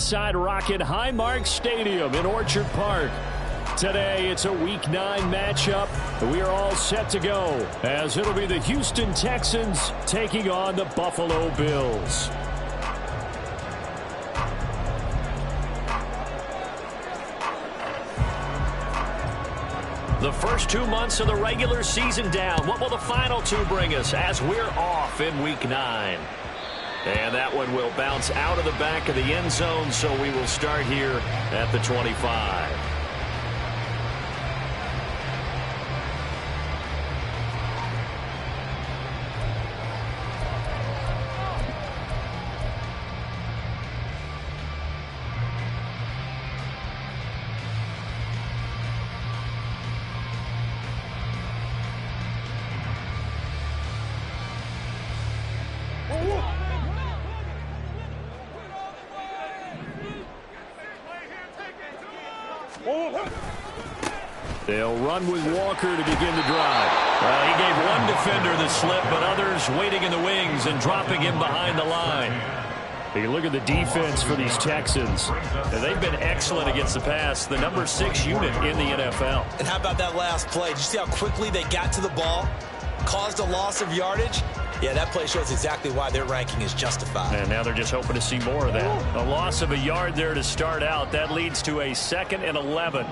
inside Rocket Highmark Stadium in Orchard Park. Today, it's a Week 9 matchup. We are all set to go, as it'll be the Houston Texans taking on the Buffalo Bills. The first 2 months of the regular season down. What will the final 2 bring us as we're off in Week 9? And that one will bounce out of the back of the end zone, so we will start here at the 25. They'll run with Walker to begin the drive. Well, he gave one defender the slip, but others waiting in the wings and dropping him behind the line. You look at the defense for these Texans. They've been excellent against the pass, the number 6 unit in the NFL. And how about that last play? Did you see how quickly they got to the ball? Caused a loss of yardage? Yeah, that play shows exactly why their ranking is justified. And now they're just hoping to see more of that. A loss of a yard there to start out. That leads to a 2nd and 11.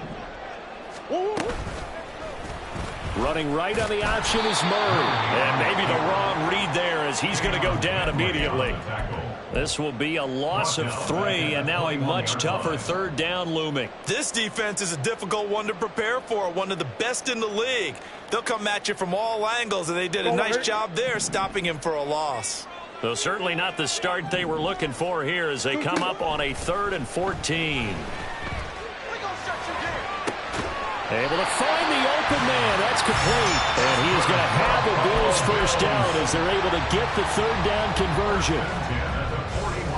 Running right on the option is Murray. And maybe the wrong read there as he's going to go down immediately. This will be a loss of 3, and now a much tougher 3rd down looming. This defense is a difficult one to prepare for, one of the best in the league. They'll come at you from all angles, and they did a nice job there stopping him for a loss. Though certainly not the start they were looking for here as they come up on a 3rd and 14. Able to find the open man. That's complete. And he is going to have the Bills first down as they're able to get the 3rd down conversion.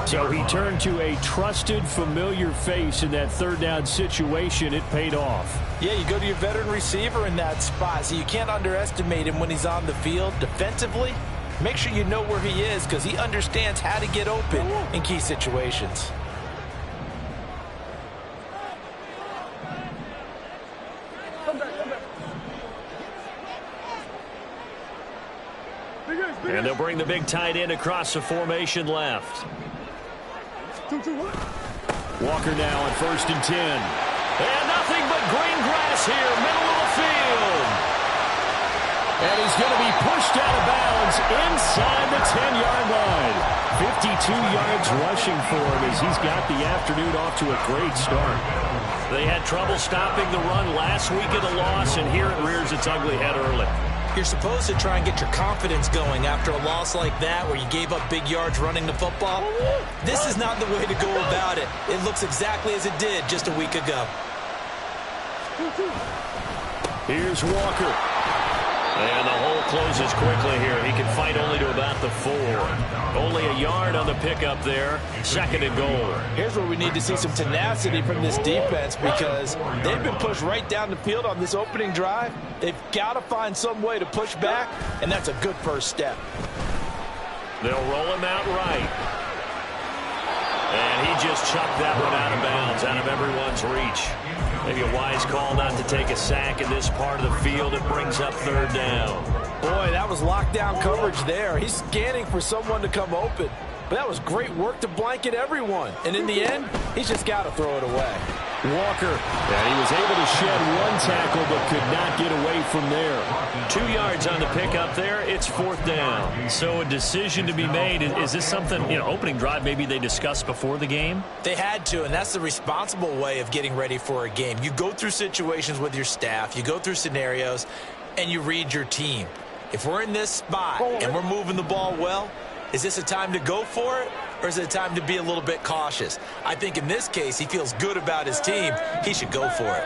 So he turned to a trusted, familiar face in that 3rd down situation. It paid off. Yeah, you go to your veteran receiver in that spot, so you can't underestimate him when he's on the field defensively. Make sure you know where he is because he understands how to get open in key situations. And they'll bring the big tight end across the formation left. Walker now on 1st and 10. And nothing but green grass here, middle of the field. And he's going to be pushed out of bounds inside the 10-yard line. 52 yards rushing for him as he's got the afternoon off to a great start. They had trouble stopping the run last week of the loss, and here it rears its ugly head early. You're supposed to try and get your confidence going after a loss like that where you gave up big yards running the football. This is not the way to go about it. It looks exactly as it did just a week ago. Here's Walker. And the hole closes quickly here. He can fight only to about the 4. Only a yard on the pickup there. 2nd and goal. Here's where we need to see some tenacity from this defense because they've been pushed right down the field on this opening drive. They've got to find some way to push back, and that's a good first step. They'll roll him out right. And he just chucked that one out of bounds, out of everyone's reach. Maybe a wise call not to take a sack in this part of the field. It brings up 3rd down. Boy, that was lockdown coverage there. He's scanning for someone to come open. But that was great work to blanket everyone. And in the end, he's just got to throw it away. Walker, and he was able to shed 1 tackle but could not get away from there. 2 yards on the pickup there. It's 4th down. So a decision to be made. Is this something, opening drive maybe they discussed before the game? They had to, and that's the responsible way of getting ready for a game. You go through situations with your staff. You go through scenarios, and you read your team. If we're in this spot and we're moving the ball well, is this a time to go for it, or is it a time to be a little bit cautious? I think in this case, he feels good about his team. He should go for it.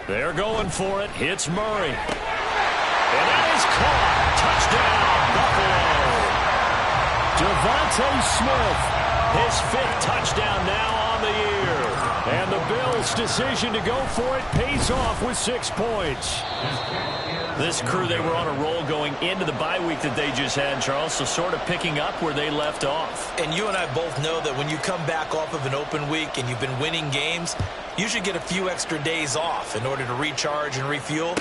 They're going for it. Hits Murray. And that is caught. Touchdown, Buffalo. Devontae Smith, his 5th touchdown now on the year. And the Bills' decision to go for it pays off with 6 points. This crew, they were on a roll going into the bye week that they just had, Charles, so sort of picking up where they left off. And you and I both know that when you come back off of an open week and you've been winning games, you should get a few extra days off in order to recharge and refuel.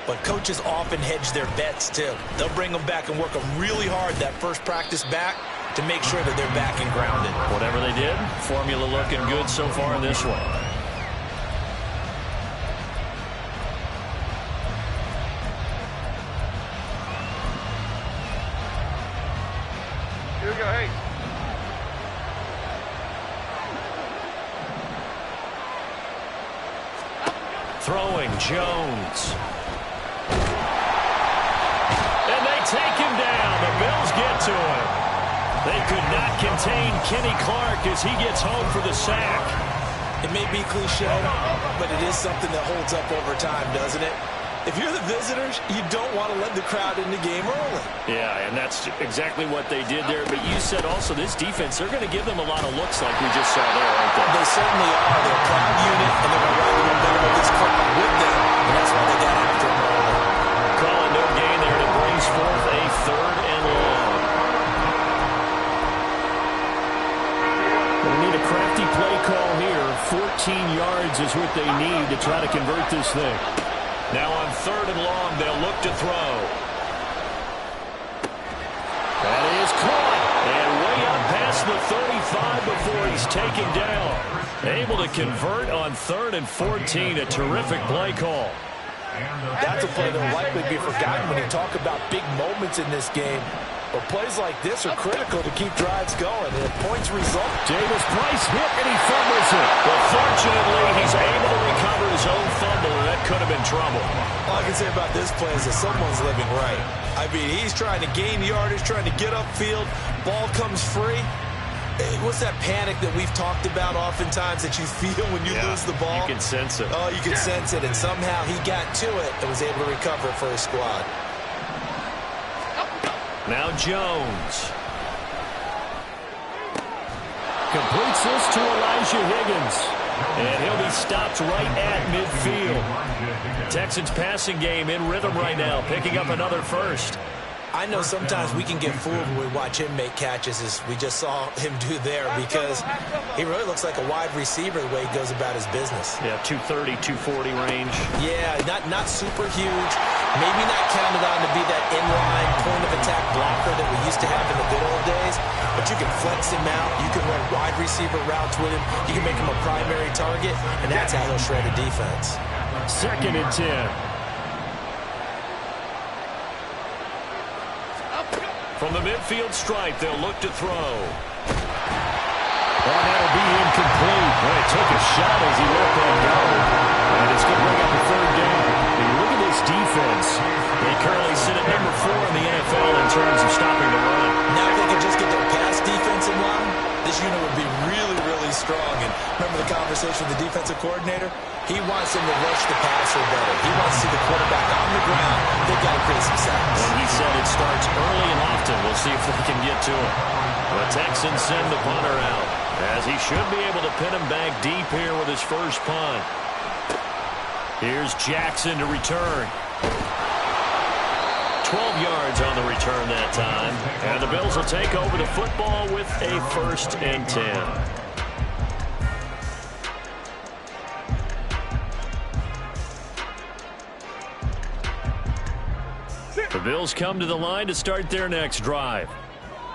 But coaches often hedge their bets, too. They'll bring them back and work them really hard that first practice back to make sure that they're back and grounded. Whatever they did, formula looking good so far in this one. Here we go, hey. Throwing Jones. And they take him down. The Bills get to him. They could not contain Kenny Clark as he gets home for the sack. It may be cliche, but it is something that holds up over time, doesn't it? If you're the visitors, you don't want to let the crowd in the game early. Yeah, and that's exactly what they did there. But you said also this defense, they're going to give them a lot of looks like we just saw there, aren't they? They certainly are. They're a proud unit, and they're going to ride a little better with this crowd with them, and that's why they got after him early. Calling no gain there, and it brings forth a 3rd and long. They need a crafty play call here. 14 yards is what they need to try to convert this thing. Now on 3rd and long, they'll look to throw. That is caught. And way up past the 35 before he's taken down. Able to convert on 3rd and 14. A terrific play call. That's a play that will likely be forgotten when you talk about big moments in this game. But plays like this are critical to keep drives going. And if points result. Davis Price hit and he fumbles it. But fortunately, he's able to recover his own fumble, and that could have been trouble. All I can say about this play is that someone's living right. I mean, he's trying to gain yardage, trying to get upfield. Ball comes free. What's that panic that we've talked about oftentimes that you feel when you lose the ball? You can sense it. Oh, you can sense it. And somehow he got to it and was able to recover for his squad. Now Jones. Completes this to Elijah Higgins. And he'll be stopped right at midfield. Texans passing game in rhythm right now, picking up another first. I know sometimes we can get fooled when we watch him make catches, as we just saw him do there, because he really looks like a wide receiver the way he goes about his business. Yeah, 230, 240 range. Yeah, not super huge. Maybe not counted on to be that inline point-of-attack blocker that we used to have in the good old days, but you can flex him out. You can run wide receiver routes with him. You can make him a primary target, and that's how he'll shred a defense. 2nd and 10. From the midfield stripe, they'll look to throw. And that'll be incomplete. Well, he took a shot as he let that go. And it's going to bring up a 3rd down. And look at this defense. They currently sit at number 4 in the NFL in terms of stopping the run. Now if they could just get their pass defense in line, this unit would be really, really strong. And remember the conversation with the defensive coordinator? He wants them to rush the passer better. He wants to see the quarterback on the ground. They've got to create some sacks. And he said it starts early and often. We'll see if they can get to him. The Texans send the punter out, as he should be able to pin him back deep here with his first punt. Here's Jackson to return. 12 yards on the return that time. And the Bills will take over the football with a 1st and 10. The Bills come to the line to start their next drive.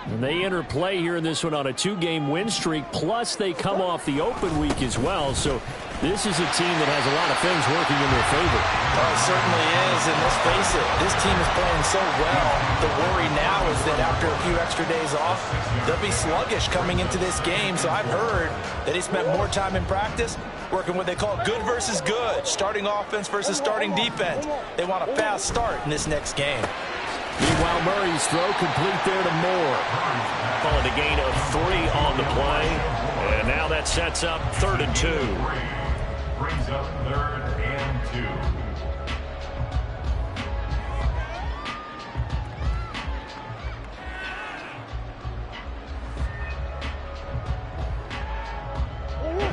And they enter play here in this one on a 2-game win streak, plus they come off the open week as well. So this is a team that has a lot of things working in their favor. Oh, it certainly is, and let's face it, this team is playing so well. The worry now is that after a few extra days off, they'll be sluggish coming into this game. So I've heard that he spent more time in practice working what they call good versus good, starting offense versus starting defense. They want a fast start in this next game. Meanwhile, Murray's throw complete there to Moore. Calling a gain of 3 on the play. And now that sets up 3rd and 2. Brings up 3rd and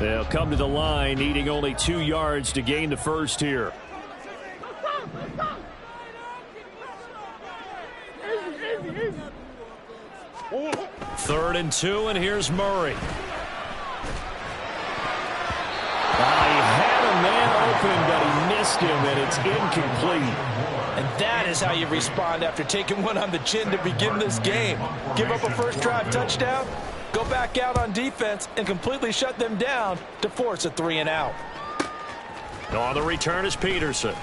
2. They'll come to the line, needing only 2 yards to gain the first here. Third and 2, and here's Murray. He had a man open, but he missed him, and it's incomplete. And that is how you respond after taking one on the chin to begin this game. Give up a first drive touchdown, go back out on defense, and completely shut them down to force a 3-and-out. On the return is Peterson.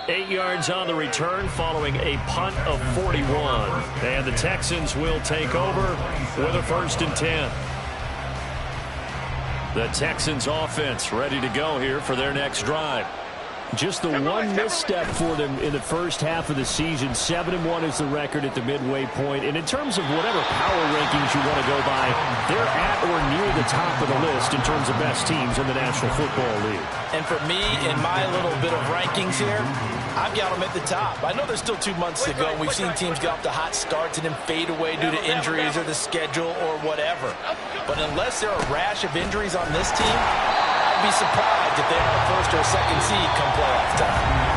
8 yards on the return following a punt of 41. And the Texans will take over with a 1st and 10. The Texans offense ready to go here for their next drive. Just the one misstep for them in the first half of the season. 7-1 is the record at the midway point. And in terms of whatever power rankings you want to go by, they're at or near the top of the list in terms of best teams in the National Football League. And for me, in my little bit of rankings here, I've got them at the top. I know there's still 2 months to go. We've seen teams get off to hot starts and then fade away due to injuries or the schedule or whatever. But unless there are a rash of injuries on this team, I'd be surprised if they are a 1st or a 2nd seed come playoff time.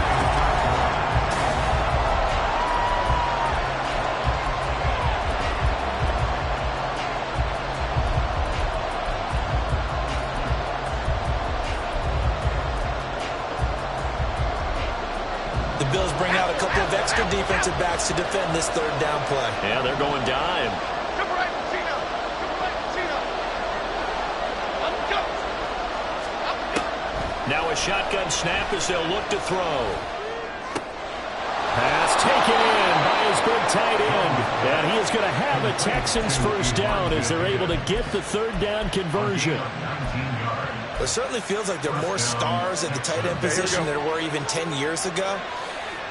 The Bills bring out a couple of extra defensive backs to defend this 3rd down play. Yeah, they're going dime. Now a shotgun snap as they'll look to throw. Pass taken in by his big tight end. And he is going to have a Texans 1st down as they're able to get the 3rd down conversion. It certainly feels like there are more stars at the tight end position than there were even 10 years ago.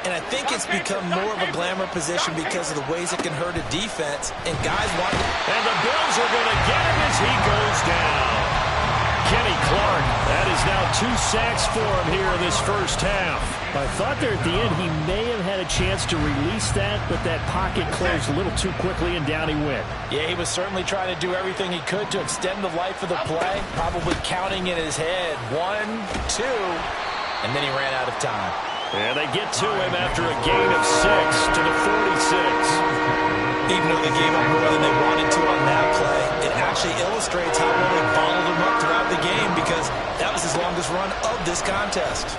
And I think it's become more of a glamour position because of the ways it can hurt a defense. And guys want to... And the Bills are going to get him as he goes down. Kenny Clark, that is now 2 sacks for him here in this first half. I thought there at the end he may have had a chance to release that, but that pocket closed a little too quickly, and down he went. Yeah, he was certainly trying to do everything he could to extend the life of the play, probably counting in his head 1, 2, and then he ran out of time. And they get to him after a gain of 6 to the 46. Even though they gave up more than they wanted to on that play, it actually illustrates how well they bottled him up throughout the game because that was his longest run of this contest.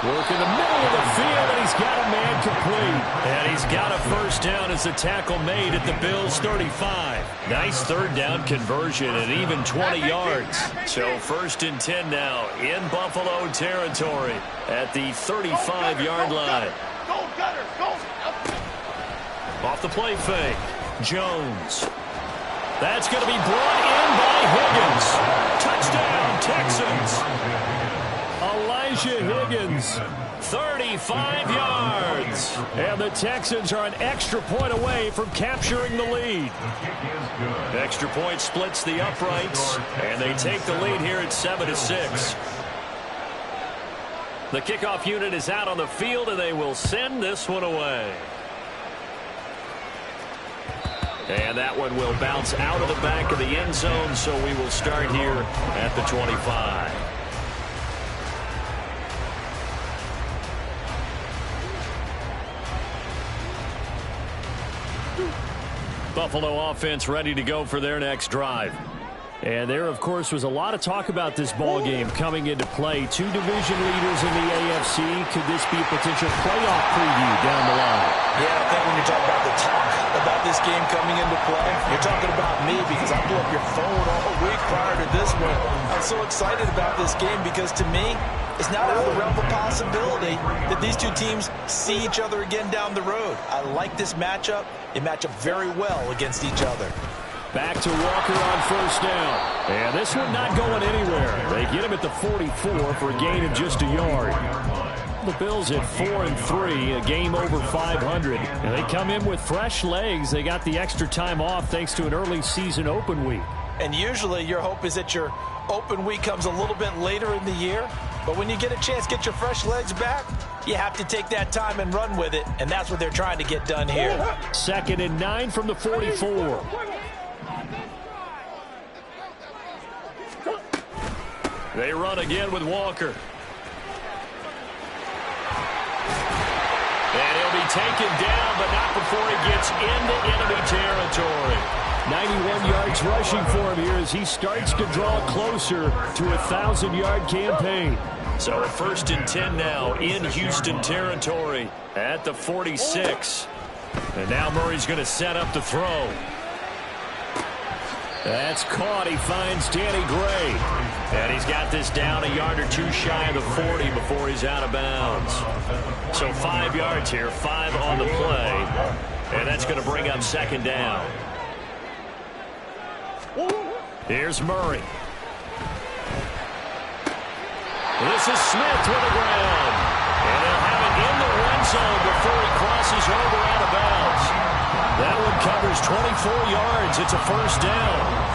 Work in the middle of the field, and he's got a man complete. And he's got a 1st down as the tackle made at the Bills' 35. Nice 3rd down conversion and even 20 yards. So 1st and 10 now in Buffalo territory at the 35-yard line. Go, Gunner, go! Off the play fake. Jones. That's going to be brought in by Higgins. Touchdown, Texans. Elijah Higgins, 35 yards. And the Texans are an extra point away from capturing the lead. Extra point splits the uprights, and they take the lead here at 7-6. The kickoff unit is out on the field, and they will send this one away. And that one will bounce out of the back of the end zone, so we will start here at the 25. Buffalo offense ready to go for their next drive. And there, of course, was a lot of talk about this ball game coming into play. 2 division leaders in the AFC. Could this be a potential playoff preview down the line? Yeah, I think when you talk about the talk about this game coming into play, you're talking about me because I blew up your phone all week prior to this one. I'm so excited about this game because to me, it's not out of the realm of possibility that these 2 teams see each other again down the road. I like this matchup. They match up very well against each other. Back to Walker on 1st down. And this one not going anywhere. They get him at the 44 for a gain of just a yard. The Bills at 4-3, a game over 500. And they come in with fresh legs. They got the extra time off thanks to an early season open week. And usually your hope is that your open week comes a little bit later in the year. But when you get a chance to get your fresh legs back, you have to take that time and run with it. And that's what they're trying to get done here. 2nd and 9 from the 44. They run again with Walker. And he'll be taken down, but not before he gets into enemy territory. 91 yards rushing for him here as he starts to draw closer to a 1,000-yard campaign. So a 1st and 10 now in Houston territory at the 46. And now Murray's going to set up the throw. That's caught. He finds Danny Gray. And he's got this down a yard or two shy of the 40 before he's out of bounds. So 5 yards here, 5 on the play. And that's going to bring up 2nd down. Here's Murray. This is Smith with the ground. And they'll have it in the red zone before he crosses over out of bounds. That one covers 24 yards. It's a 1st down.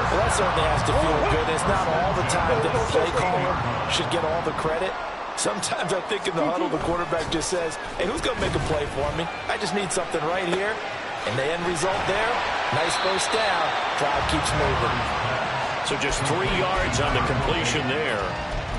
Well, that certainly has to feel good. It's not all the time that the play caller should get all the credit. Sometimes I think in the huddle, the quarterback just says, hey, who's going to make a play for me? I just need something right here. And the end result there, nice 1st down. Drive keeps moving. So just 3 yards on the completion there.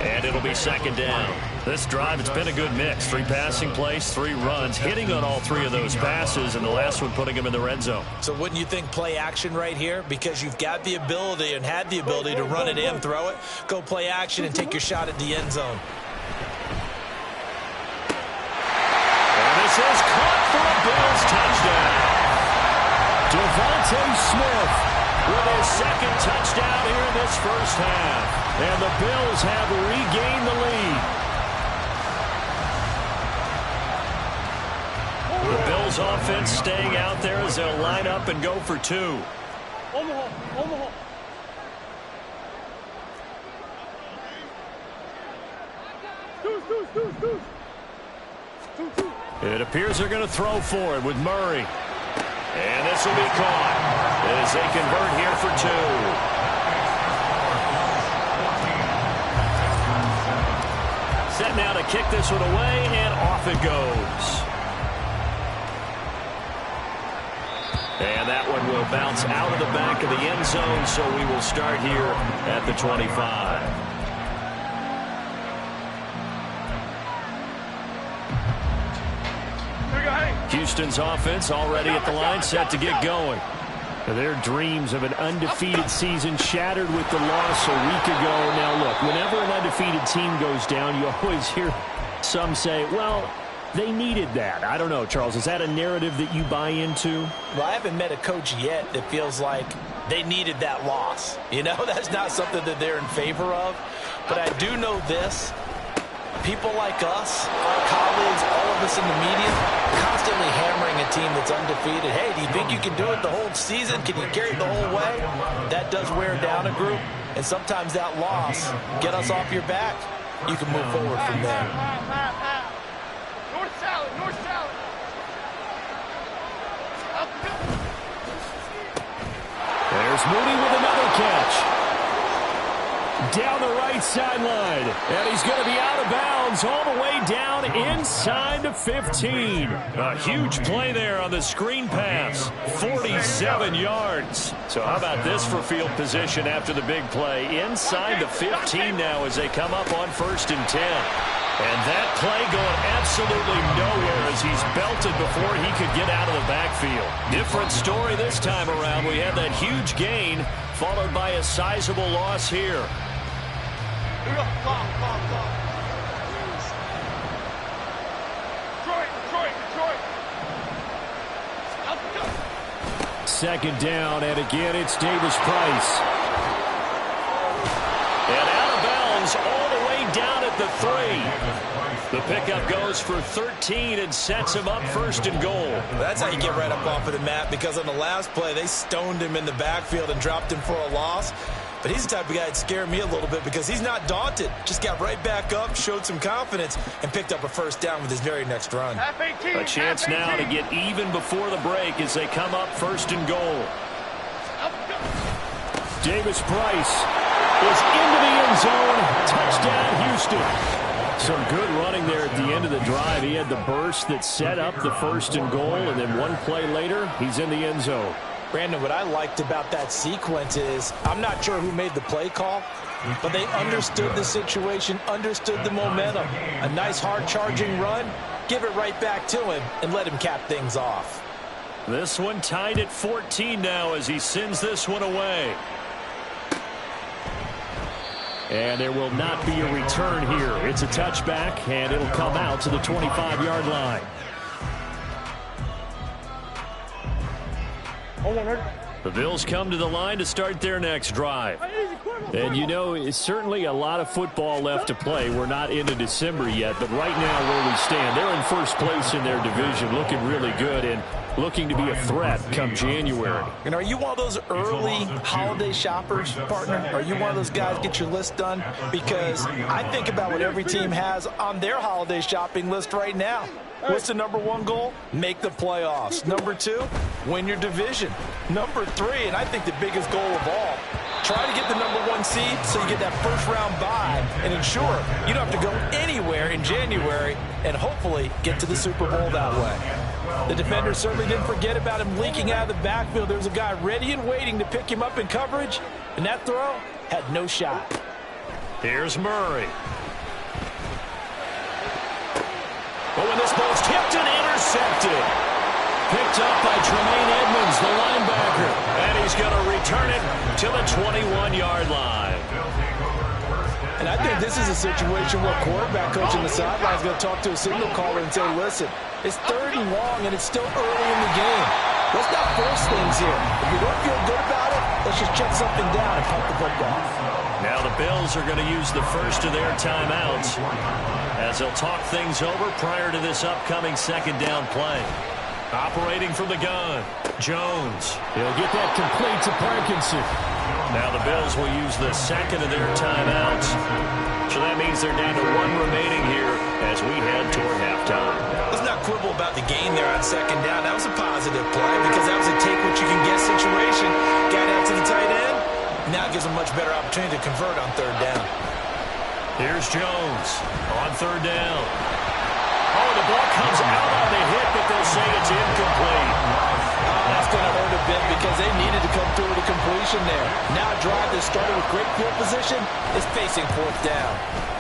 And it'll be 2nd down. This drive, it's been a good mix. 3 passing plays, 3 runs, hitting on all 3 of those passes, and the last one putting him in the red zone. So wouldn't you think play action right here? Because you've got the ability and had the ability to run it in, throw it, go play action, and take your shot at the end zone. And this is caught for a Bills touchdown. Devontae Smith with his 2nd touchdown here in this 1st half. And the Bills have regained the lead. The Bills offense staying out there as they'll line up and go for 2. It appears they're going to throw for it with Murray. And this will be caught as they convert here for 2. Set now to kick this one away, and off it goes. And that one will bounce out of the back of the end zone, so we will start here at the 25. Houston's offense already at the line, set to get going. Their dreams of an undefeated season shattered with the loss a week ago. Now, look, whenever an undefeated team goes down, you always hear some say, well, they needed that. I don't know, Charles. Is that a narrative that you buy into? Well, I haven't met a coach yet that feels like they needed that loss. You know, that's not something that they're in favor of. But I do know this. People like us, our colleagues, all of us in the media, constantly hammering a team that's undefeated. Hey, do you think you can do it the whole season? Can you carry it the whole way? That does wear down a group, and sometimes that loss, get us off your back, you can move forward from there. North salad, north salad. There's Mooney with another catch. Down the right sideline. And he's going to be out of bounds all the way down inside the 15. A huge play there on the screen pass. 47 yards. So how about this for field position after the big play? Inside the 15 now as they come up on 1st and 10. And that play going absolutely nowhere as he's belted before he could get out of the backfield. Different story this time around. We had that huge gain followed by a sizable loss here. Detroit. 2nd down, and again it's Davis Price. And out of bounds all the way down at the 3. The pickup goes for 13 and sets him up 1st and goal. That's how you get right up off of the mat, because on the last play, they stoned him in the backfield and dropped him for a loss. But he's the type of guy that scared me a little bit because he's not daunted. Just got right back up, showed some confidence, and picked up a 1st down with his very next run. A chance now to get even before the break as they come up 1st and goal. Davis Price is into the end zone. Touchdown, Houston. Some good running there at the end of the drive. He had the burst that set up the 1st and goal, and then one play later, he's in the end zone. Brandon, what I liked about that sequence is I'm not sure who made the play call, but they understood the situation, understood the momentum. A nice hard-charging run, give it right back to him, and let him cap things off. This one tied at 14 now as he sends this one away. And there will not be a return here. It's a touchback, and it'll come out to the 25-yard line. The Bills come to the line to start their next drive. And, you know, it's certainly a lot of football left to play. We're not into December yet, but right now where we stand, they're in first place in their division, looking really good and looking to be a threat come January. And are you one of those early holiday shoppers, partner? Are you one of those guys get your list done? Because I think about what every team has on their holiday shopping list right now. What's the number one goal? Make the playoffs. Number two, win your division. Number three, and I think the biggest goal of all, try to get the number one seed so you get that first round bye and ensure you don't have to go anywhere in January and hopefully get to the Super Bowl that way. The defender certainly didn't forget about him leaking out of the backfield. There was a guy ready and waiting to pick him up in coverage, and that throw had no shot. Here's Murray. Oh, and this ball's tipped and intercepted. Picked up by Tremaine Edmonds, the linebacker. And he's going to return it to the 21-yard line. And I think this is a situation where quarterback coach on the sideline is going to talk to a signal caller and say, listen, it's 3rd and long and it's still early in the game. Let's not force things here. If you don't feel good about it, let's just check something down and punt the football. Now the Bills are going to use the first of their timeouts as they'll talk things over prior to this upcoming second down play. Operating from the gun, Jones. He'll get that complete to Parkinson. Now the Bills will use the second of their timeouts. So that means they're down to 1 remaining here as we head toward halftime. Let's not quibble about the gain there on second down. That was a positive play because that was a take-what-you-can-get situation. Got out to the tight end. Now it gives them a much better opportunity to convert on 3rd down. Here's Jones on 3rd down. Oh, the ball comes out on the hit, but they'll say it's incomplete. That's going to hurt a bit because they needed to come through with a completion there. Now a drive that started with great field position is facing 4th down.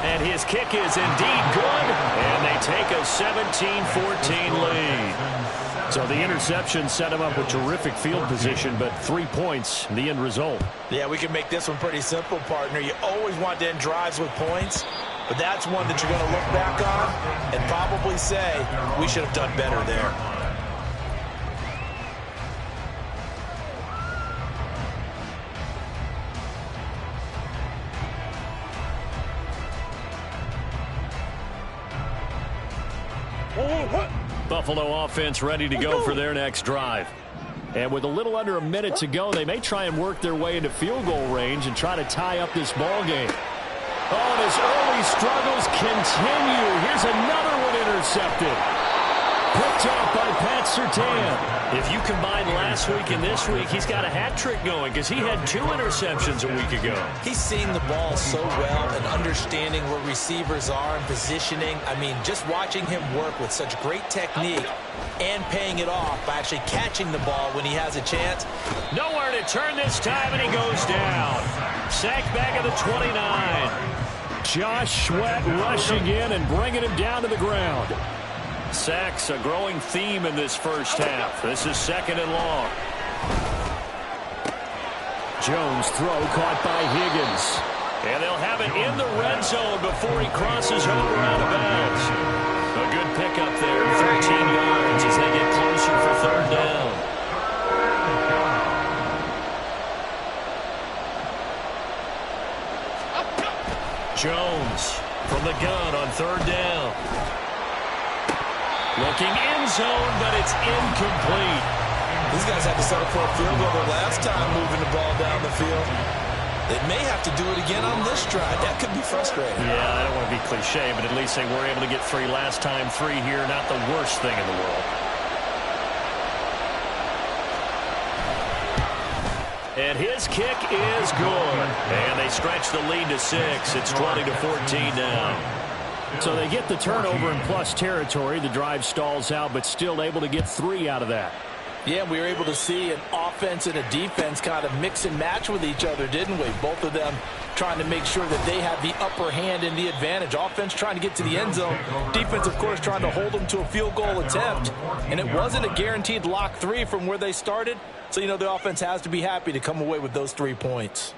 And his kick is indeed good, and they take a 17-14 lead. So the interception set him up with terrific field position, but 3 points, the end result. Yeah, we can make this one pretty simple, partner. You always want to end drives with points, but that's one that you're going to look back on and probably say, we should have done better there. Buffalo offense ready to go for their next drive. And with a little under a minute to go, they may try and work their way into field goal range and try to tie up this ball game. Oh, and his early struggles continue. Here's another one intercepted. Picked up by Pat Surtain. If you combine last week and this week, he's got a hat trick going because he had 2 interceptions a week ago. He's seeing the ball so well and understanding where receivers are and positioning. I mean, just watching him work with such great technique and paying it off by actually catching the ball when he has a chance. Nowhere to turn this time, and he goes down. Sacked back at the 29. Josh Sweat rushing in and bringing him down to the ground. Sacks a growing theme in this first half. This is 2nd and long. Jones throw caught by Higgins. And they'll have it in the red zone before he crosses over out of bounds. A good pickup there, 13 yards as they get closer for 3rd down. Jones from the gun on 3rd down. Looking end zone, but it's incomplete. These guys had to settle for a field goal the last time moving the ball down the field. They may have to do it again on this drive. That could be frustrating. Yeah, I don't want to be cliche, but at least they were able to get 3 last time. 3 here, not the worst thing in the world. And his kick is good. And they stretch the lead to 6. It's 20-14 now. So they get the turnover in plus territory. The drive stalls out, but still able to get 3 out of that. Yeah, we were able to see an offense and a defense kind of mix and match with each other, didn't we? Both of them trying to make sure that they have the upper hand and the advantage. Offense trying to get to the end zone. Defense, of course, trying to hold them to a field goal attempt. And it wasn't a guaranteed lock 3 from where they started. So, you know, the offense has to be happy to come away with those 3 points.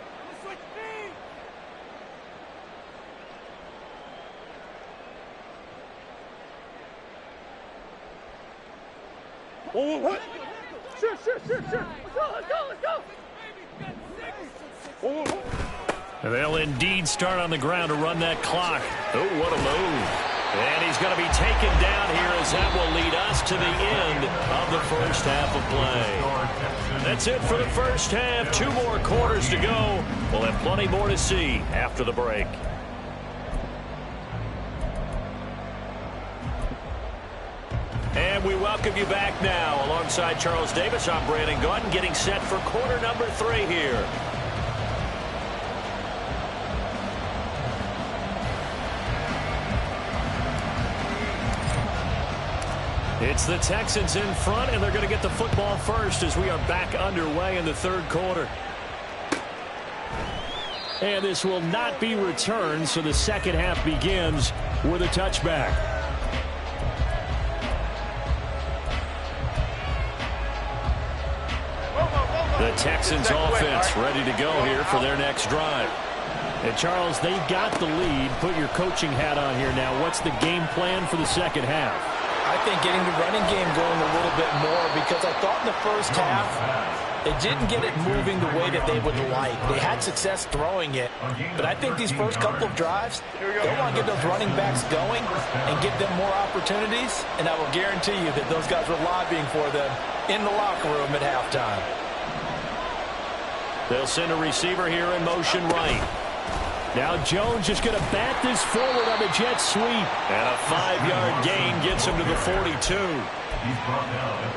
What? Sure. Let's go. They'll indeed start on the ground to run that clock. Oh, what a move. And he's going to be taken down here as that will lead us to the end of the first half of play. That's it for the first half. 2 more quarters to go. We'll have plenty more to see after the break. And we welcome you back now. Alongside Charles Davis, I'm Brandon Gaudin, getting set for quarter number 3 here. It's the Texans in front, and they're going to get the football first as we are back underway in the 3rd quarter. And this will not be returned, so the second half begins with a touchback. The Texans offense ready to go here for their next drive. And Charles, they've got the lead. Put your coaching hat on here now. What's the game plan for the second half? I think getting the running game going a little bit more, because I thought in the first half they didn't get it moving the way that they would like. They had success throwing it, but I think these first couple of drives, they want to get those running backs going and give them more opportunities, and I will guarantee you that those guys were lobbying for them in the locker room at halftime. They'll send a receiver here in motion right. Now Jones just going to bat this forward on the jet sweep. And a 5-yard gain gets him to the 42.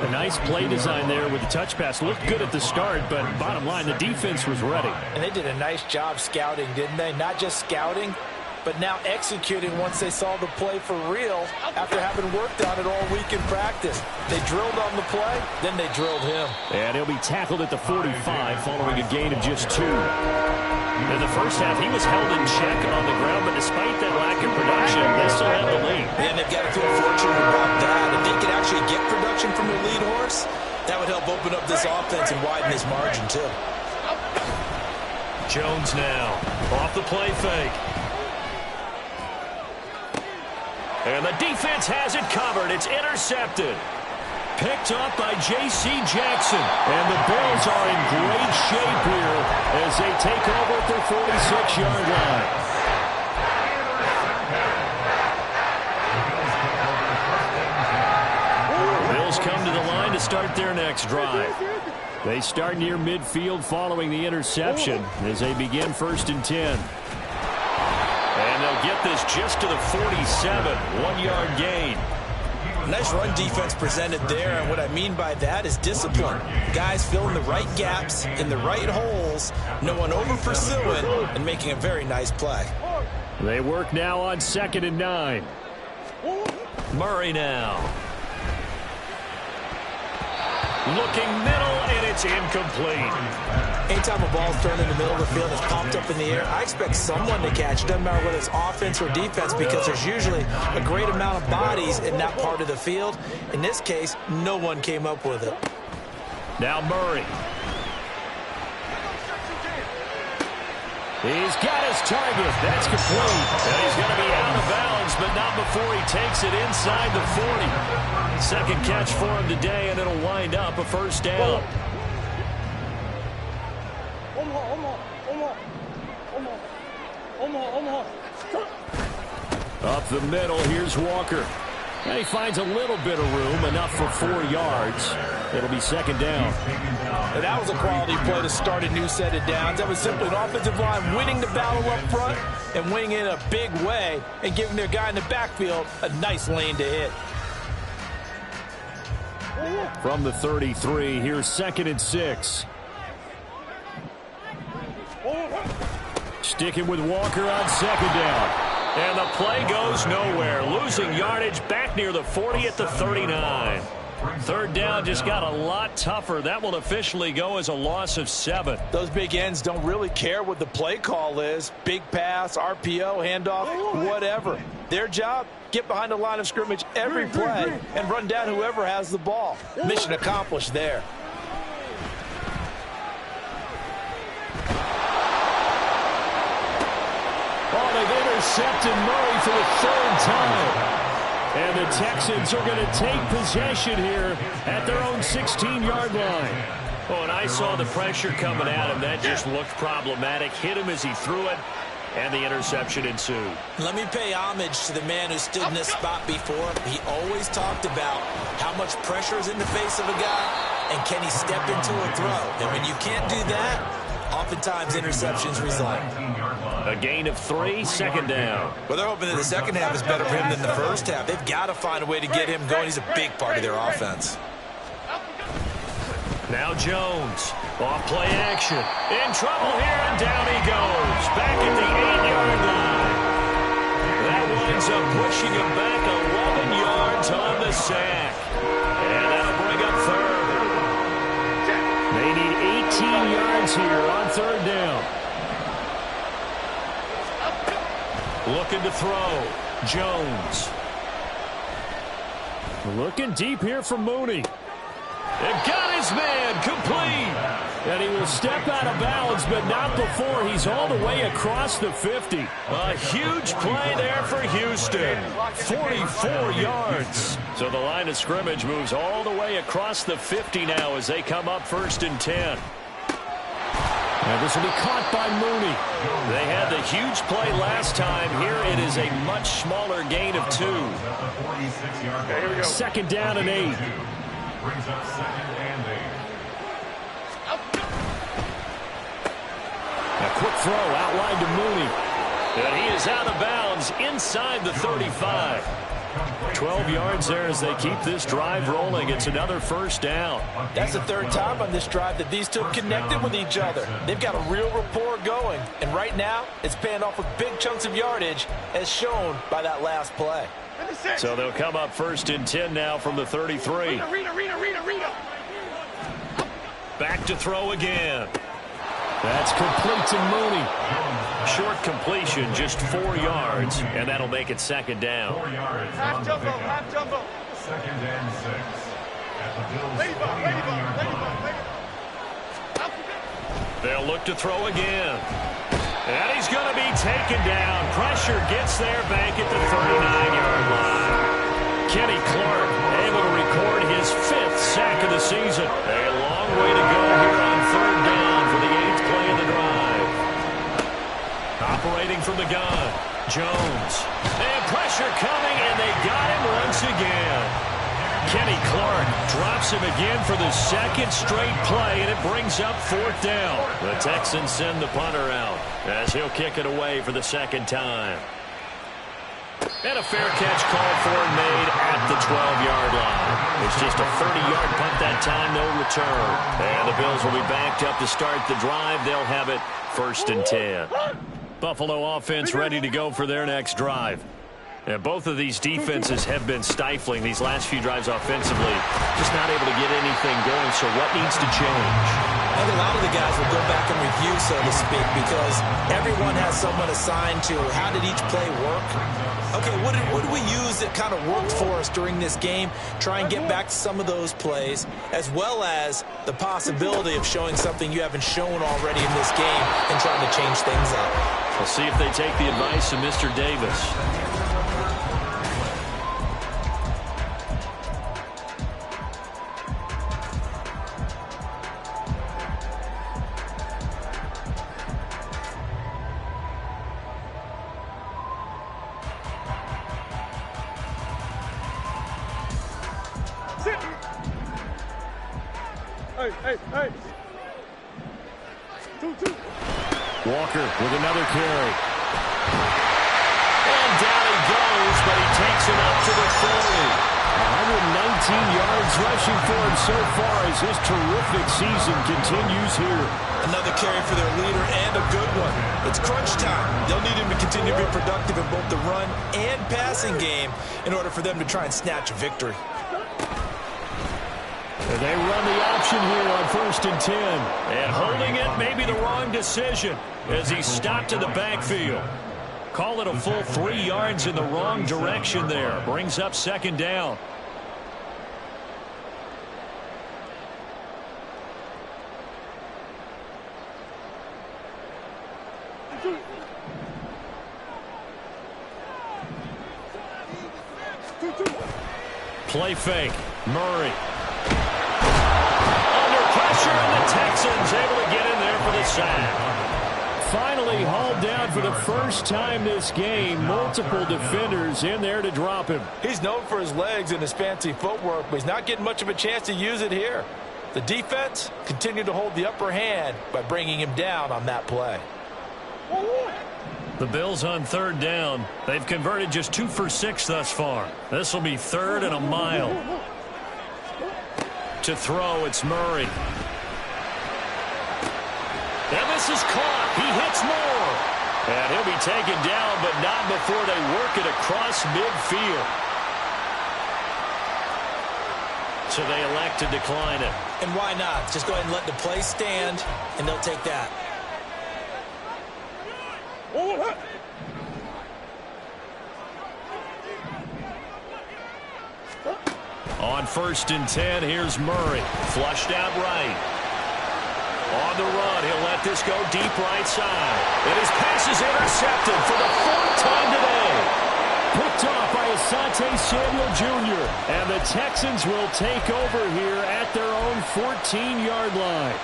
A nice play design there with the touch pass. Looked good at the start, but bottom line, the defense was ready. And they did a nice job scouting, didn't they? Not just scouting, but now executing once they saw the play for real after having worked on it all week in practice. They drilled on the play, then they drilled him. And he'll be tackled at the 45 following a gain of just 2. In the first half, he was held in check on the ground, but despite that lack of production, they still have the lead. And they've got to feel fortunate about that. If they could actually get production from their lead horse, that would help open up this offense and widen this margin, too. Jones now off the play fake. And the defense has it covered. It's intercepted. Picked up by J.C. Jackson. And the Bills are in great shape here as they take over at their 46-yard line. Bills come to the line to start their next drive. They start near midfield following the interception as they begin 1st and 10. And they'll get this just to the 47, 1-yard gain. Nice run defense presented there, and what I mean by that is discipline. Guys filling the right gaps in the right holes, no one over-pursuing, and making a very nice play. They work now on 2nd and 9. Murray now. Looking middle, and it's incomplete. Anytime a ball's thrown in the middle of the field and it's popped up in the air, I expect someone to catch it. Doesn't matter whether it's offense or defense, because there's usually a great amount of bodies in that part of the field. In this case, no one came up with it. Now Murray. He's got his target. That's complete. And he's going to be out of bounds, but not before he takes it inside the 40. Second catch for him today, and it'll wind up a 1st down. Up the middle, here's Walker. And he finds a little bit of room, enough for 4 yards. It'll be 2nd down. And that was a quality play to start a new set of downs. That was simply an offensive line winning the battle up front and winning in a big way and giving their guy in the backfield a nice lane to hit. From the 33, here's 2nd and 6. Sticking with Walker on 2nd down. And the play goes nowhere. Losing yardage back near the 40 at the 39. Third down just got a lot tougher. That will officially go as a loss of 7. Those big ends don't really care what the play call is. Big pass, RPO, handoff, whatever. Their job, get behind the line of scrimmage every play and run down whoever has the ball. Mission accomplished there. Oh, they've intercepted Murray for the 3rd time. And the Texans are going to take possession here at their own 16-yard line. Oh, and I saw the pressure coming at him. That just looked problematic. Hit him as he threw it, and the interception ensued. Let me pay homage to the man who stood in this spot before. He always talked about how much pressure is in the face of a guy, and can he step into a throw. And when you can't do that, oftentimes interceptions result. A gain of 3, 2nd down. Well, they're hoping that the second half is better for him than the first half. They've got to find a way to get him going. He's a big part of their offense. Now Jones, off play action. In trouble here, and down he goes. Back at the 8-yard line. That winds up pushing him back 11 yards on the sack. And that'll bring up 3rd. They need 18 yards here on 3rd down. Looking to throw. Jones. Looking deep here for Mooney. They've got his man complete. And he will step out of bounds, but not before he's all the way across the 50. A huge play there for Houston. 44 yards. So the line of scrimmage moves all the way across the 50 now as they come up 1st and 10. And this will be caught by Mooney. They had the huge play last time. Here it is a much smaller gain of 2. Okay, here we go. 2nd down and 8. Brings up 2nd and 8. A quick throw outlined to Mooney. And he is out of bounds inside the 35. 12 yards there as they keep this drive rolling. It's another 1st down. That's the 3rd time on this drive that these two connected with each other. They've got a real rapport going. And right now, it's paying off with big chunks of yardage, as shown by that last play. So they'll come up 1st and 10 now from the 33. Rita. Back to throw again. That's complete to Mooney. Short completion, just 4 yards, and that'll make it 2nd down. 4 yards. Half jumbo. 2nd and 6. At the Bills' 49-yard line. They'll look to throw again. And he's going to be taken down. Pressure gets there back at the 39-yard line. Kenny Clark able to record his 5th sack of the season. A long way to go here on 3rd down for the 8th play of the drive. Operating from the gun, Jones. And pressure coming, and they got him once again. Kenny Clark drops him again for the 2nd straight play, and it brings up 4th down. The Texans send the punter out as he'll kick it away for the 2nd time. And a fair catch called for and made at the 12-yard line. It's just a 30-yard punt that time, no return. And the Bills will be backed up to start the drive. They'll have it 1st and 10. Buffalo offense ready to go for their next drive. And both of these defenses have been stifling these last few drives offensively. Just not able to get anything going, so what needs to change? I think a lot of the guys will go back and review, so to speak, because everyone has someone assigned to how did each play work. Okay, what did we use that kind of worked for us during this game? Try and get back to some of those plays, as well as the possibility of showing something you haven't shown already in this game and trying to change things up. We'll see if they take the advice of Mr. Davis. Hey. 2-2. Walker with another carry. And down he goes, but he takes it up to the 40. 119 yards rushing for him so far as his terrific season continues here. Another carry for their leader, and a good one. It's crunch time. They'll need him to continue to be productive in both the run and passing game in order for them to try and snatch a victory. They run the option here on 1st and 10. And holding it may be the wrong decision as he stopped in the backfield. Call it a full 3 yards in the wrong direction there. Brings up 2nd down. Play fake. Murray. Under pressure, and the Texans able to get in there for the sack. Finally hauled down for the first time this game. Multiple defenders in there to drop him. He's known for his legs and his fancy footwork, but he's not getting much of a chance to use it here. The defense continued to hold the upper hand by bringing him down on that play. The Bills on 3rd down. They've converted just 2 for 6 thus far. This will be 3rd and a mile. To throw, it's Murray. And this is caught. He hits more. And he'll be taken down, but not before they work it across midfield. So they elect to decline it. And why not? Just go ahead and let the play stand, and they'll take that. On 1st and 10, here's Murray. Flushed out right. On the run, he'll let this go deep right side. And his pass is intercepted for the 4th time today. Picked off by Asante Samuel Jr. And the Texans will take over here at their own 14-yard line.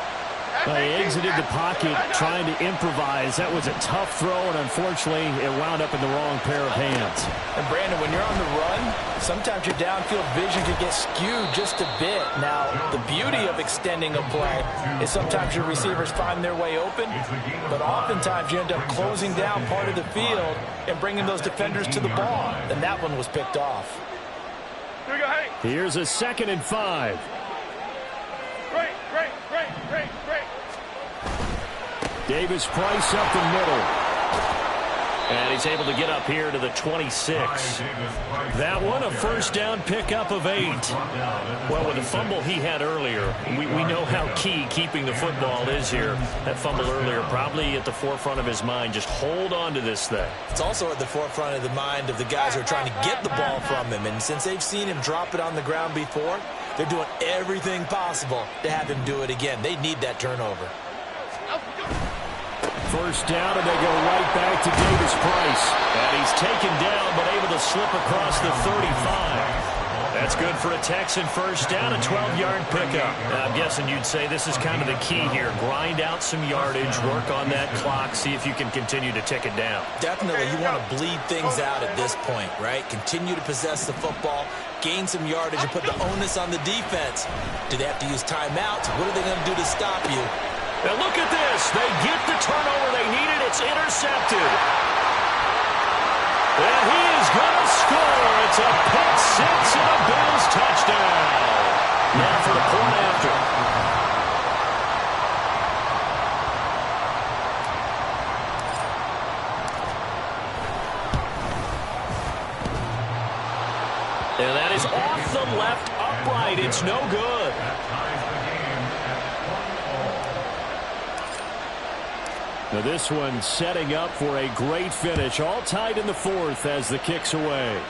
They exited the pocket trying to improvise. That was a tough throw, and unfortunately, it wound up in the wrong pair of hands. And, Brandon, when you're on the run, sometimes your downfield vision can get skewed just a bit. Now, the beauty of extending a play is sometimes your receivers find their way open, but oftentimes you end up closing down part of the field and bringing those defenders to the ball. And that one was picked off. Here's a 2nd and 5. Great. Davis Price up the middle. And he's able to get up here to the 26. That one, a 1st down pickup of 8. Well, with the fumble he had earlier, we know how key keeping the football is here. That fumble earlier probably at the forefront of his mind. Just hold on to this thing. It's also at the forefront of the mind of the guys who are trying to get the ball from him. And since they've seen him drop it on the ground before, they're doing everything possible to have him do it again. They need that turnover. 1st down, and they go right back to Davis Price. And he's taken down, but able to slip across the 35. That's good for a Texan 1st down, a 12-yard pickup. I'm guessing you'd say this is kind of the key here. Grind out some yardage, work on that clock, see if you can continue to tick it down. Definitely, you want to bleed things out at this point, right? Continue to possess the football, gain some yardage, and put the onus on the defense. Do they have to use timeouts? What are they going to do to stop you? And look at this. They get the turnover they needed. It's intercepted. And he is going to score. It's a pick 6 and a Bills touchdown. Now for the point after. And that is off the left upright. It's no good. Now this one setting up for a great finish. All tied in the 4th as the kick's away.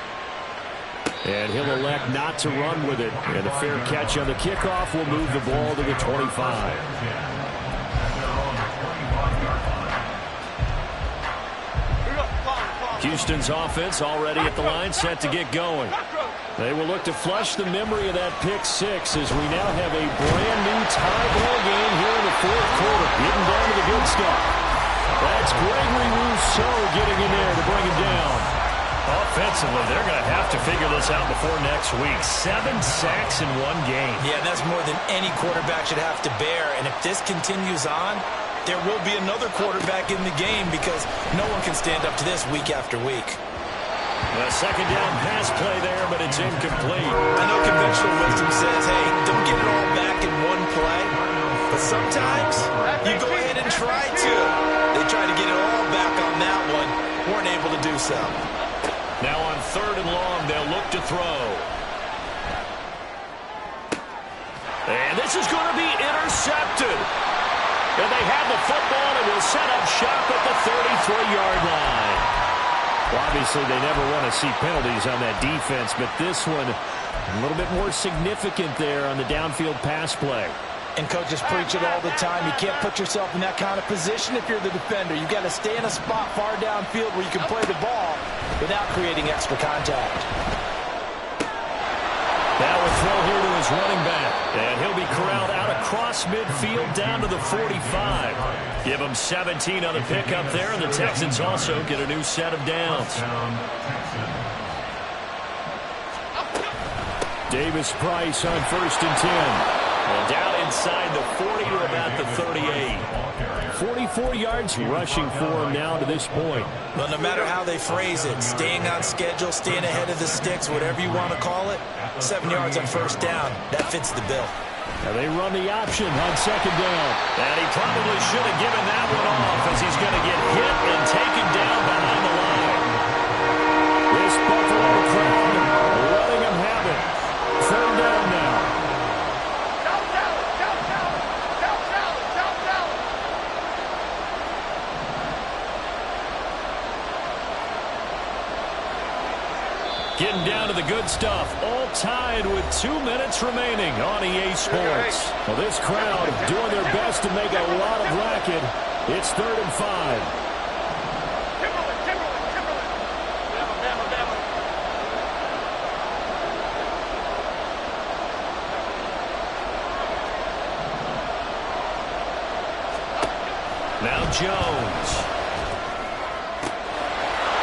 And he'll elect not to run with it. And a fair catch on the kickoff will move the ball to the 25. Houston's offense already at the line, set to get going. They will look to flush the memory of that pick 6 as we now have a brand new tie ball game here in the 4th quarter. Getting down to the good stuff. That's Gregory Rousseau getting in there to bring him down. Offensively, they're going to have to figure this out before next week. 7 sacks in one game. Yeah, that's more than any quarterback should have to bear. And if this continues on, there will be another quarterback in the game because no one can stand up to this week after week. A 2nd down pass play there, but it's incomplete. I know conventional wisdom says, hey, don't get it all back in one play. But sometimes you go ahead and try to. They tried to get it all back on that one. Weren't able to do so. Now on 3rd and long, they'll look to throw. This is going to be intercepted. And they have the football and will set up shop at the 33-yard line. Well, obviously, they never want to see penalties on that defense, but this one a little bit more significant there on the downfield pass play. And coaches preach it all the time. You can't put yourself in that kind of position if you're the defender. You've got to stay in a spot far downfield where you can play the ball without creating extra contact. Now a throw here to his running back. And he'll be corralled out across midfield down to the 45. Give him 17 on the pickup there, and the Texans also get a new set of downs. Davis Price on 1st and 10. And down inside the 40 to about the 38. 44 yards rushing for him now to this point. Well, no matter how they phrase it, staying on schedule, staying ahead of the sticks, whatever you want to call it, 7 yards on 1st down, that fits the bill. Now they run the option on 2nd down. And he probably should have given that one off as he's going to get hit and taken down behind the line. This Buffalo crowd letting him have it. 3rd down now. Getting down to the good stuff, all tied with 2 minutes remaining on EA Sports. Well, this crowd doing their best to make a lot of racket. It's 3rd and 5. Now Jones.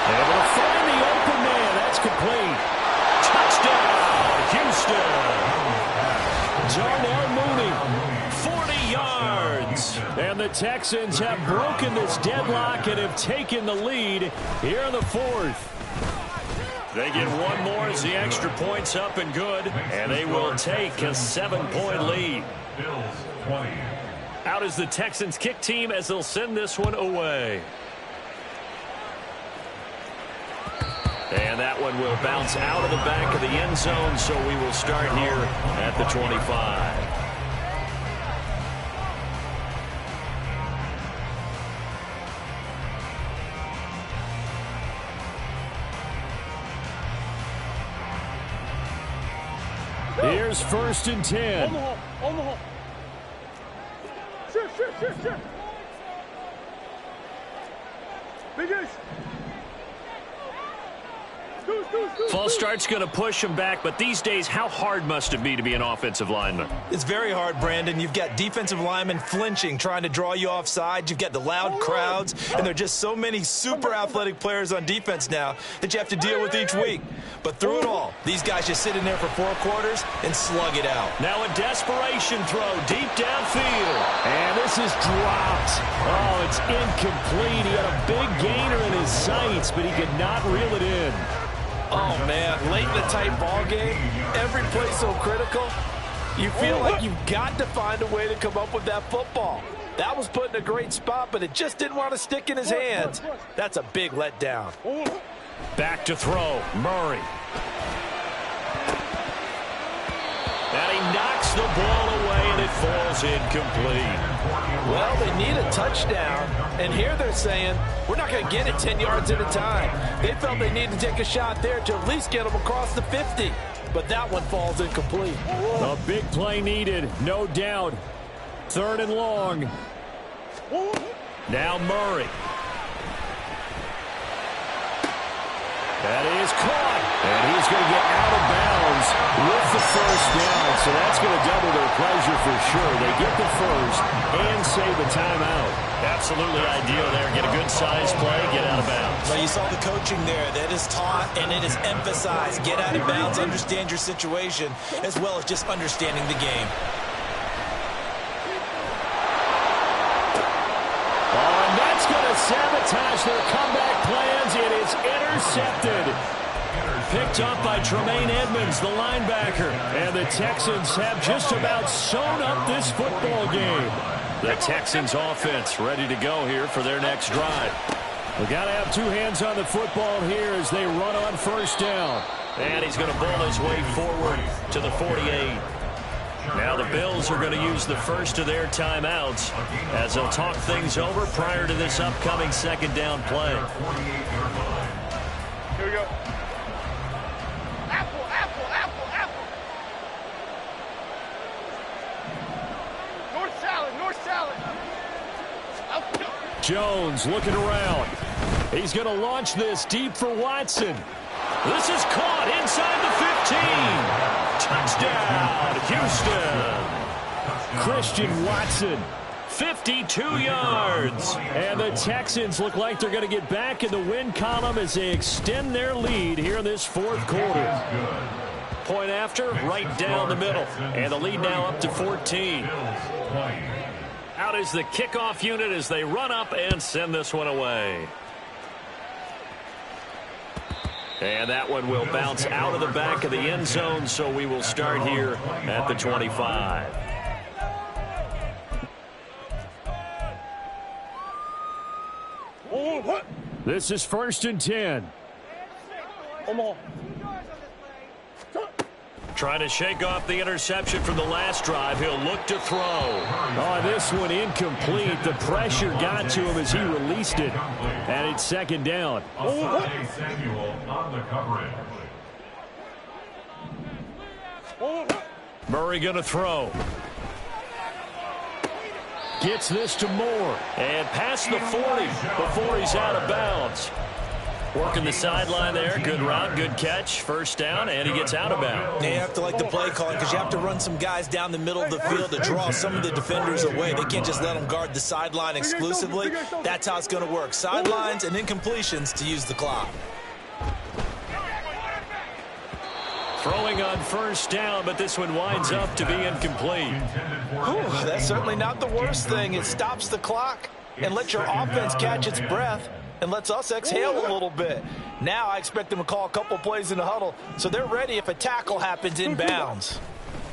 Able to find the open man. That's complete. Touchdown, Houston. Darnell Mooney, 40 yards. And the Texans have broken this deadlock and have taken the lead here in the 4th. They get one more as the extra point's up and good. And they will take a 7-point lead. Bills 20. Out is the Texans kick team as they'll send this one away. And that one will bounce out of the back of the end zone, so we will start here at the 25. Here's 1st and 10. Omaha. Sure. Biggest. False start's going to push him back, but these days, how hard must it be to be an offensive lineman? It's very hard, Brandon. You've got defensive linemen flinching, trying to draw you offside. You've got the loud crowds, and there are just so many super athletic players on defense now that you have to deal with each week. But through it all, these guys just sit in there for 4 quarters and slug it out. Now a desperation throw deep downfield. And this is dropped. Oh, it's incomplete. He had a big gainer in his sights, but he could not reel it in. Oh, man, late in the tight ball game, every play so critical. You feel like you've got to find a way to come up with that football. That was put in a great spot, but it just didn't want to stick in his hands. That's a big letdown. Back to throw, Murray. And he knocks the ball away, and it falls incomplete. Well, they need a touchdown, and here they're saying, we're not going to get it 10 yards at a time. They felt they needed to take a shot there to at least get them across the 50, but that one falls incomplete. A big play needed, no doubt. 3rd and long. Now Murray. That is caught, and he's going to get out of bounds with the 1st down, so that's going to double their pleasure for sure. They get the 1st and save a timeout. Absolutely ideal there. Get a good size play, get out of bounds. Well, you saw the coaching there. That is taught and it is emphasized. Get out of bounds, understand your situation, as well as just understanding the game. Oh, and that's going to sabotage their comeback plans. It is intercepted. Picked up by Tremaine Edmonds, the linebacker. And the Texans have just about sewn up this football game. The Texans offense ready to go here for their next drive. We got to have 2 hands on the football here as they run on 1st down. And he's going to bowl his way forward to the 48. Now the Bills are going to use the first of their timeouts as they'll talk things over prior to this upcoming second down play. Here we go. Apple, apple, apple, apple. North salad, north salad. Jones looking around. He's going to launch this deep for Watson. This is caught inside the 15. Touchdown, Houston. Christian Watson, 52 yards. And the Texans look like they're going to get back in the win column as they extend their lead here in this fourth quarter. Point after, right down the middle. And the lead now up to 14. Out is the kickoff unit as they run up and send this one away. And that one will bounce out of the back of the end zone, so we will start here at the 25. This is 1st and 10. Trying to shake off the interception from the last drive. He'll look to throw. Oh, this one incomplete. The pressure got to him as he released it. And it's second down. Samuel on the coverage. Murray going to throw. Gets this to Moore. And past the 40 before he's out of bounds. Working the sideline there. Good route, good catch. First down, and he gets out of bounds. You have to like the play calling because you have to run some guys down the middle of the field to draw some of the defenders away. They can't just let them guard the sideline exclusively. That's how it's going to work. Sidelines and incompletions to use the clock. Throwing on first down, but this one winds up to be incomplete. Whew, that's certainly not the worst thing. It stops the clock and lets your offense catch its breath and lets us exhale a little bit. Now I expect them to call a couple plays in the huddle so they're ready if a tackle happens inbounds.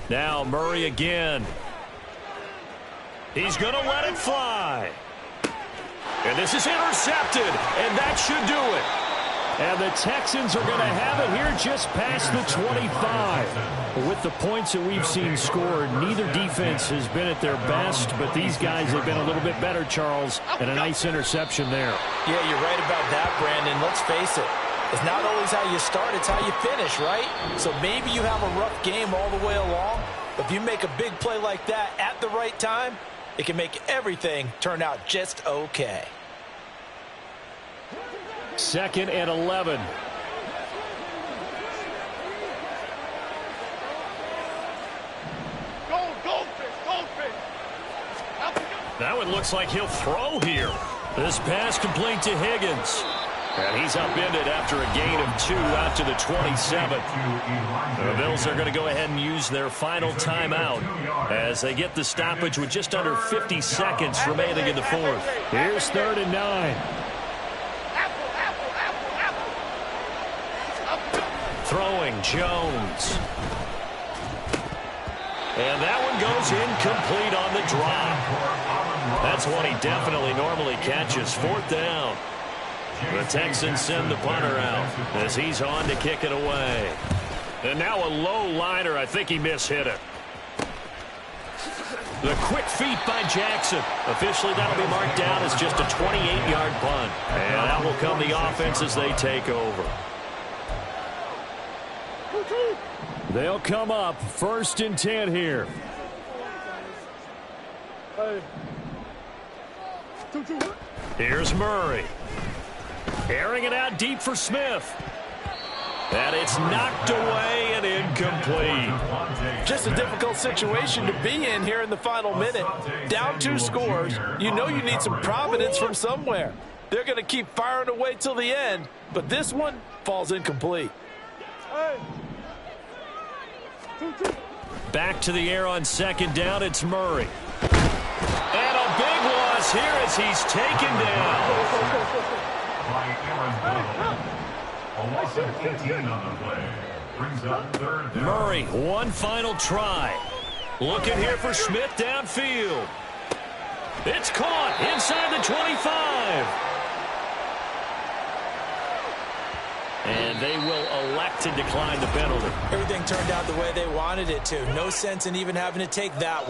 Now Murray again. He's going to let it fly. And this is intercepted, and that should do it. And the Texans are going to have it here just past the 25. With the points that we've seen scored, neither defense has been at their best, but these guys have been a little bit better, Charles, and a nice interception there. Yeah, you're right about that, Brandon. Let's face it. It's not always how you start, it's how you finish, right? So maybe you have a rough game all the way along, but if you make a big play like that at the right time, it can make everything turn out just okay. 2nd and 11. Goldfish. That one looks like he'll throw here. This pass complete to Higgins. And he's upended after a gain of 2 out to the 27. The Bills are going to go ahead and use their final timeout as they get the stoppage with just under 50 seconds remaining in the fourth. Here's 3rd and 9. Throwing Jones. And that one goes incomplete on the drop. That's one he definitely normally catches. 4th down. The Texans send the punter out as he's on to kick it away. And now a low liner. I think he mishit it. The quick feet by Jackson. Officially, that'll be marked down as just a 28-yard punt. And that will come the offense as they take over. They'll come up 1st and 10 here. Here's Murray. Airing it out deep for Smith. And it's knocked away and incomplete. Just a difficult situation to be in here in the final minute. Down 2 scores. You know you need some providence from somewhere. They're going to keep firing away till the end, but this one falls incomplete. Back to the air on 2nd down. It's Murray. And a big loss here as he's taken down. By Aaron Donald. A loss of 18 on the play. Brings up 3rd down. Murray, one final try. Looking here for Smith downfield. It's caught inside the 25. And they will elect to decline the penalty. Everything turned out the way they wanted it to. No sense in even having to take that one.